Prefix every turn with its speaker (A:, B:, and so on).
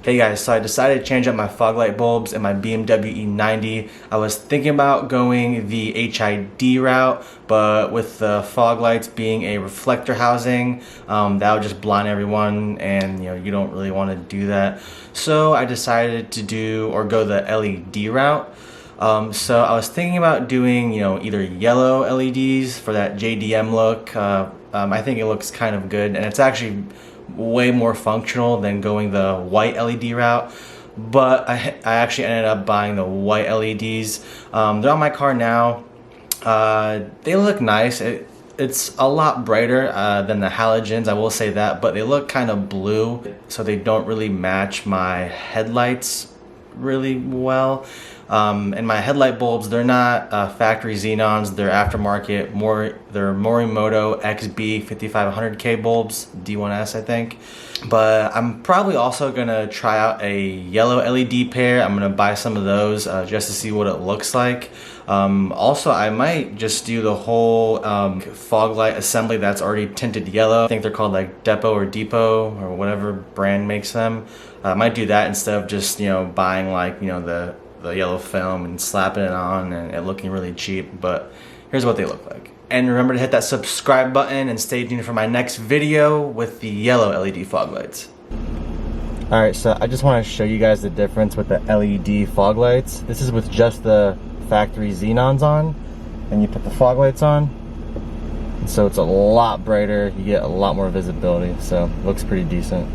A: Hey guys, so I decided to change up my fog light bulbs in my BMW E90. I was thinking about going the HID route, but with the fog lights being a reflector housing, that would just blind everyone, and you don't really want to do that. So I decided to go the LED route. So I was thinking about doing either yellow LEDs for that JDM look. I think it looks kind of good, and it's actually way more functional than going the white LED route, but I actually ended up buying the white LEDs. They're on my car now. They look nice. It's a lot brighter than the halogens, I will say that, but they look kind of blue, so they don't really match my headlights really well. And my headlight bulbs, they're not factory xenons, they're aftermarket, they're Morimoto XB 5500K bulbs, D1S I think. But I'm probably also gonna try out a yellow LED pair. I'm gonna buy some of those just to see what it looks like. Also, I might just do the whole fog light assembly that's already tinted yellow. I think they're called like Depot or Depot or whatever brand makes them. I might do that instead of just buying like the yellow film and slapping it on and it looking really cheap. But here's what they look like. And remember to hit that subscribe button and stay tuned for my next video with the yellow LED fog lights. Alright, so I just want to show you guys the difference with the LED fog lights. This is with just the factory xenons on, and you put the fog lights on, and so it's a lot brighter, you get a lot more visibility, so it looks pretty decent.